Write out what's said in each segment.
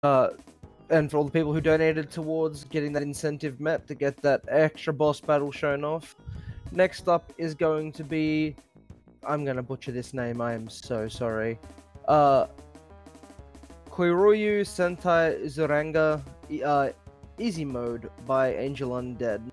And for all the people who donated towards getting that incentive met to get that extra boss battle shown off. Next up is going to be, I'm gonna butcher this name, I am so sorry. Kyoryu Sentai Zyuranger Easy Mode by Angel Undead.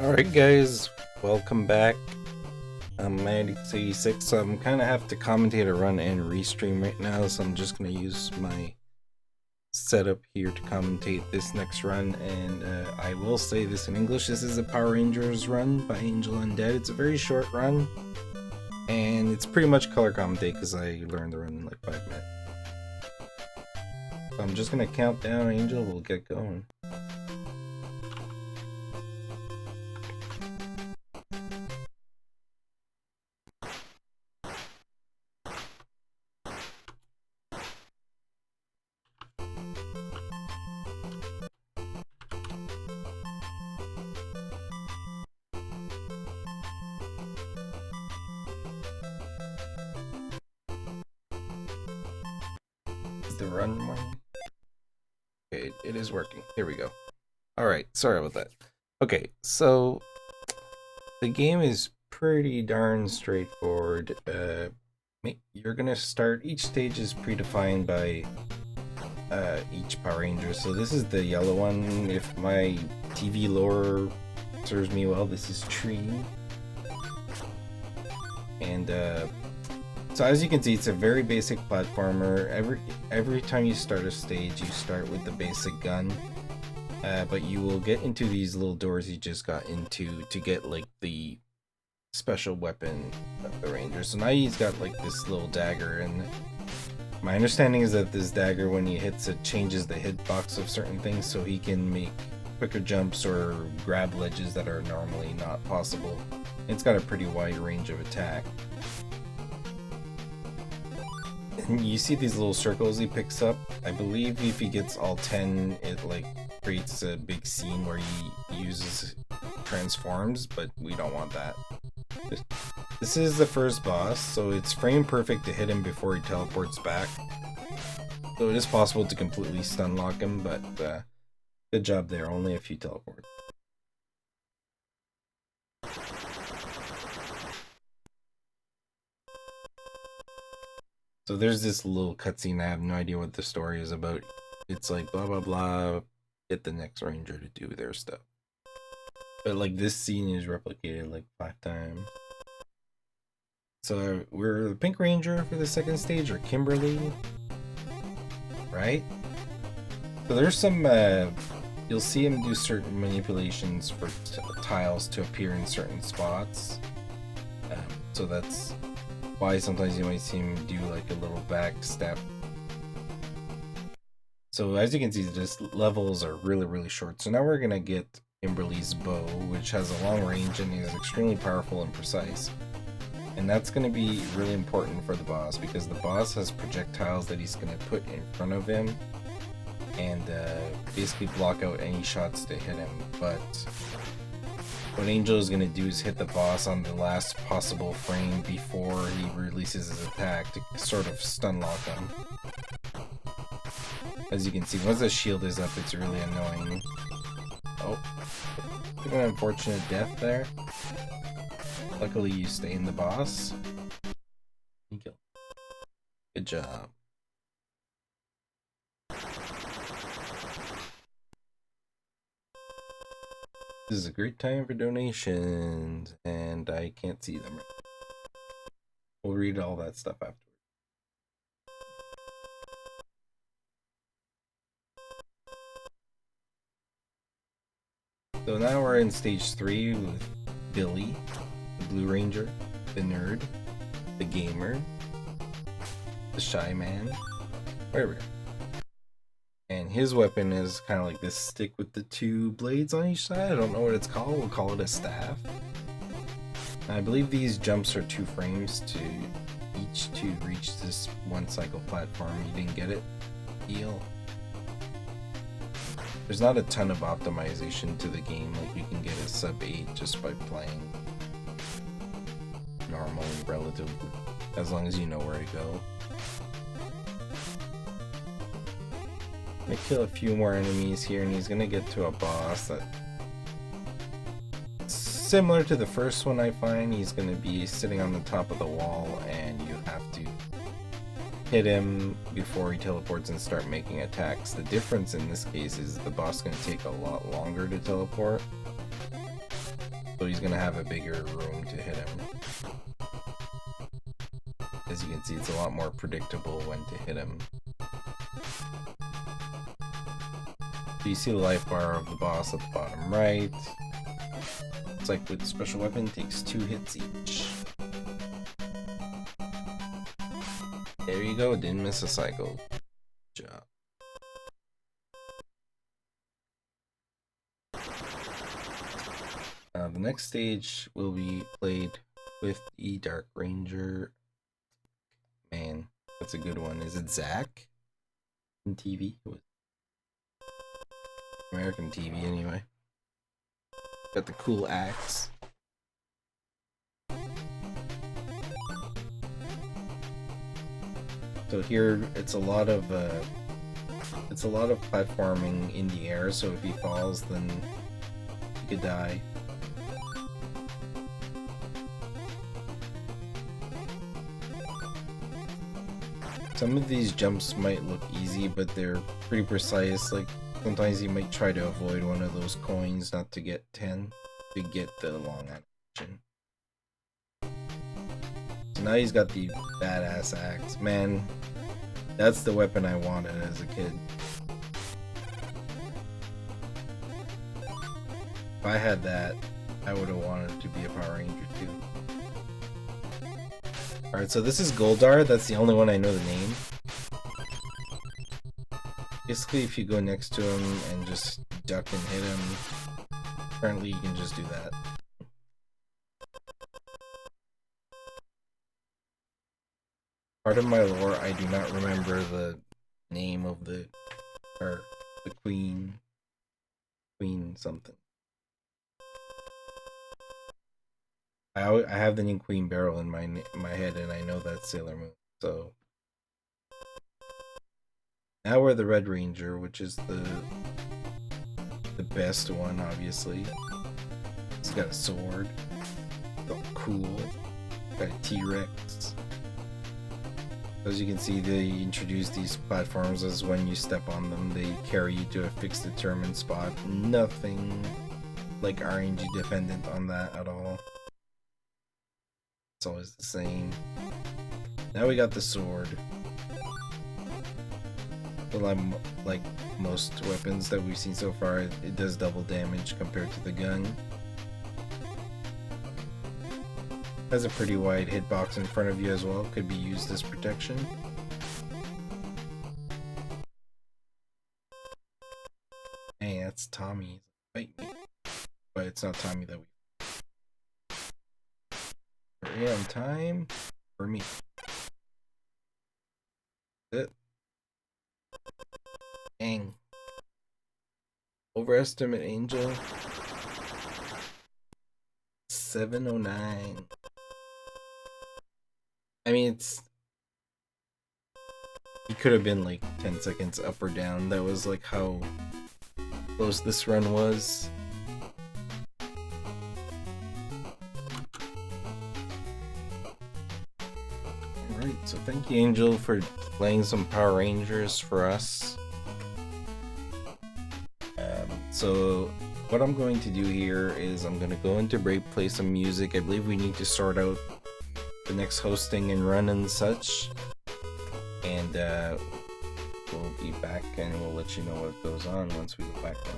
Alright guys, welcome back. I'm Maddie86, so I'm kind of have to commentate a run and restream right now, so I'm just going to use my setup here to commentate this next run, and I will say this in English. This is a Power Rangers run by Angel Undead. It's a very short run, and it's pretty much color commentate because I learned the run in like 5 minutes. So I'm just going to count down, Angel, we'll get going. The run one? Okay, it is working. Here we go. Alright, sorry about that. Okay, so the game is pretty darn straightforward. You're gonna start, each stage is predefined by each Power Ranger. So this is the yellow one. If my TV lore serves me well, this is Tree. And so as you can see, it's a very basic platformer. Every time you start a stage, you start with the basic gun. But you will get into these little doors you just got into to get like the special weapon of the Ranger. So now he's got like this little dagger, and my understanding is that this dagger, when he hits it, changes the hitbox of certain things, so he can make quicker jumps or grab ledges that are normally not possible. It's got a pretty wide range of attack. And you see these little circles he picks up. I believe if he gets all 10, it like creates a big scene where he uses transforms, but we don't want that. This is the first boss, so it's frame perfect to hit him before he teleports back. So it is possible to completely stun lock him, but good job there, only a few teleports. So there's this little cutscene. I have no idea what the story is about. It's like blah blah blah, get the next ranger to do their stuff. But like this scene is replicated like 5 times. So we're the Pink Ranger for the second stage, or Kimberly, right? So there's some, you'll see him do certain manipulations for tiles to appear in certain spots. So that's why sometimes you might see him do like a little back step. So as you can see, this levels are really short. So now we're gonna get Kimberly's bow, which has a long range and is extremely powerful and precise. And that's going to be really important for the boss, because the boss has projectiles that he's going to put in front of him and basically block out any shots to hit him. But what Angel is going to do is hit the boss on the last possible frame before he releases his attack to sort of stun lock him. As you can see, once the shield is up, it's really annoying. Oh, an unfortunate death there. Luckily, you stay in the boss. Good job. This is a great time for donations, and I can't see them. We'll read all that stuff afterwards. So now we're in stage 3 with Billy, the Blue Ranger, the Nerd, the Gamer, the Shy Man, wherever. And his weapon is kind of like this stick with the 2 blades on each side. I don't know what it's called. We'll call it a staff. I believe these jumps are 2 frames to each to reach this 1 cycle platform. You didn't get it? Deal. There's not a ton of optimization to the game. Like, you can get a sub 8 just by playing normally, relatively, as long as you know where to go. I'm gonna kill a few more enemies here, and he's gonna get to a boss that, similar to the first one, I find. He's gonna be sitting on the top of the wall, and you have to hit him before he teleports and start making attacks. The difference in this case is the boss is gonna take a lot longer to teleport, so he's gonna have a bigger room to hit him. As you can see, it's a lot more predictable when to hit him. So you see the life bar of the boss at the bottom right. It's like with special weapon, takes 2 hits each. There you go, didn't miss a cycle. Good job. The next stage will be played with the Dark Ranger. Man, that's a good one. Is it Zach? In TV? American TV, anyway. Got the cool axe. So here, it's a lot of platforming in the air. So if he falls, then he could die. Some of these jumps might look easy, but they're pretty precise. Like, sometimes you might try to avoid one of those coins not to get 10, to get the long animation. So now he's got the badass axe. Man, that's the weapon I wanted as a kid. If I had that, I would have wanted to be a Power Ranger too. Alright, so this is Goldar. That's the only one I know the name. Basically, if you go next to him and just duck and hit him, apparently you can just do that. Part of my lore, I do not remember the name of the queen something. I have the name Queen Beryl in my head, and I know that's Sailor Moon. So now we're the Red Ranger, which is the best one, obviously. He's got a sword. So cool. Got a T-Rex. As you can see, they introduce these platforms as when you step on them, they carry you to a fixed determined spot. Nothing like RNG dependent on that at all. It's always the same. Now we got the sword. Well, like most weapons that we've seen so far, it does double damage compared to the gun. Has a pretty wide hitbox in front of you as well, could be used as protection. Hey, that's Tommy. Fight me. But it's not Tommy that we... We're on time for me. That's it. Dang. Overestimate Angel. 709. I mean, it could have been like 10 seconds up or down. That was like how close this run was. Alright, so thank you, Angel, for playing some Power Rangers for us. So what I'm going to do here is I'm going to go into break, play some music. I believe we need to sort out the next hosting and run and such, and we'll be back and we'll let you know what goes on once we go back on.